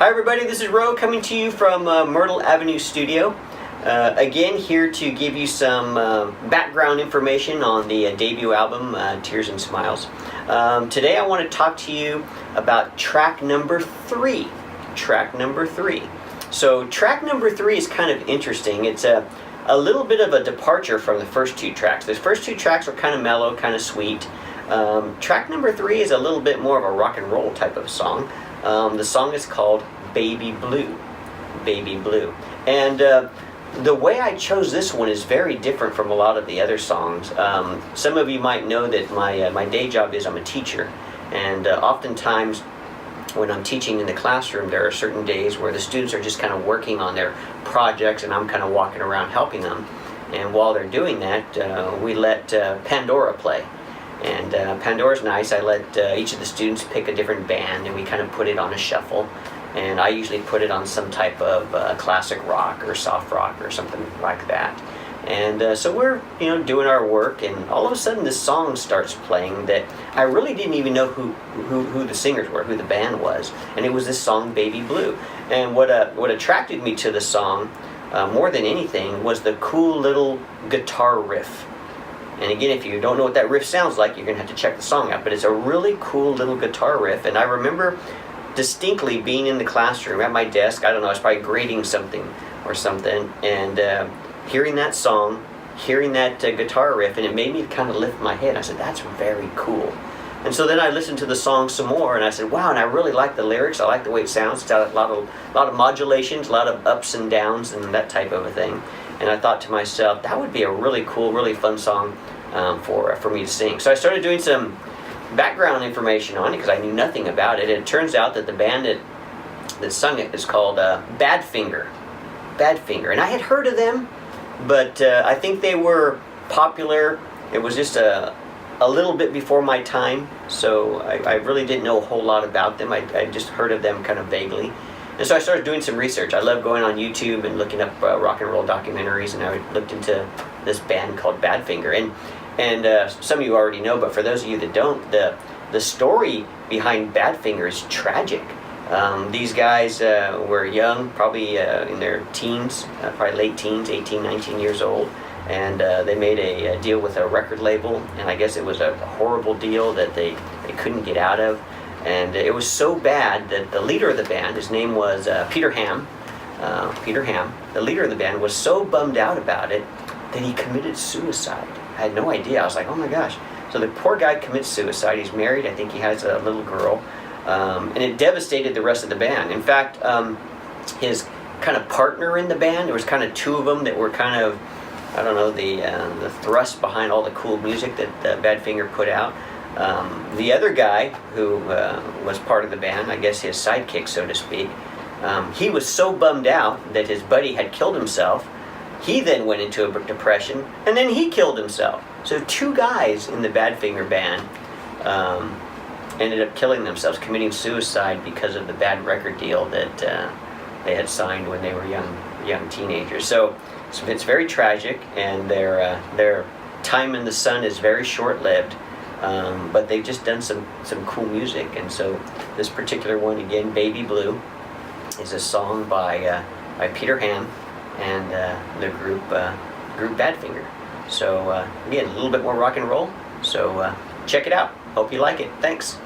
Hi everybody, this is Ro coming to you from Myrtle Avenue Studio. Again, here to give you some background information on the debut album, Tears and Smiles. Today I want to talk to you about track number 3. Track number 3. So track number 3 is kind of interesting. It's a little bit of a departure from the first two tracks. The first two tracks are kind of mellow, kind of sweet. Track number 3 is a little bit more of a rock and roll type of song. The song is called Baby Blue. Baby Blue. And the way I chose this one is very different from a lot of the other songs. Some of you might know that my day job is I'm a teacher. And oftentimes when I'm teaching in the classroom, there are certain days where the students are just kind of working on their projects and I'm kind of walking around helping them. And while they're doing that, we let Pandora play. And Pandora's nice. I let each of the students pick a different band and we kind of put it on a shuffle. And I usually put it on some type of classic rock or soft rock or something like that. And so we're doing our work, and all of a sudden this song starts playing that I really didn't even know who the singers were, who the band was. And it was this song, Baby Blue. And what attracted me to the song more than anything was the cool little guitar riff. And again, if you don't know what that riff sounds like, you're going to have to check the song out. But it's a really cool little guitar riff. And I remember distinctly being in the classroom at my desk. I don't know, I was probably grading something or something. And hearing that song, hearing that guitar riff, and it made me kind of lift my head. I said, that's very cool. And so then I listened to the song some more, and I said, wow, and I really like the lyrics. I like the way it sounds. It's got a lot of modulations, a lot of ups and downs, and that type of a thing. And I thought to myself, that would be a really cool, really fun song for me to sing. So I started doing some background information on it because I knew nothing about it. And it turns out that the band that sung it is called Badfinger. Badfinger. And I had heard of them, but I think they were popular. It was just a little bit before my time, so I really didn't know a whole lot about them. I just heard of them kind of vaguely. And so I started doing some research. I love going on YouTube and looking up rock and roll documentaries, and I looked into this band called Badfinger. And some of you already know, but for those of you that don't, the story behind Badfinger is tragic. These guys were young, probably in their teens, probably late teens, 18, 19 years old. And they made a deal with a record label, and I guess it was a horrible deal that they couldn't get out of. And it was so bad that the leader of the band, his name was Peter Ham. Peter Ham, the leader of the band, was so bummed out about it that he committed suicide. I had no idea. I was like, oh my gosh. So the poor guy commits suicide. He's married. I think he has a little girl. And it devastated the rest of the band. In fact, his kind of partner in the band, there was kind of two of them that were kind of, I don't know, the thrust behind all the cool music that Badfinger put out. The other guy who was part of the band, I guess his sidekick, so to speak, he was so bummed out that his buddy had killed himself. He then went into a depression, and then he killed himself. So two guys in the Badfinger band ended up killing themselves, committing suicide because of the bad record deal that they had signed when they were young teenagers. So it's very tragic, and their time in the sun is very short-lived. But they've just done some cool music, and so this particular one, again, Baby Blue, is a song by Peter Ham and the group Badfinger. So again, a little bit more rock and roll. So check it out. Hope you like it. Thanks.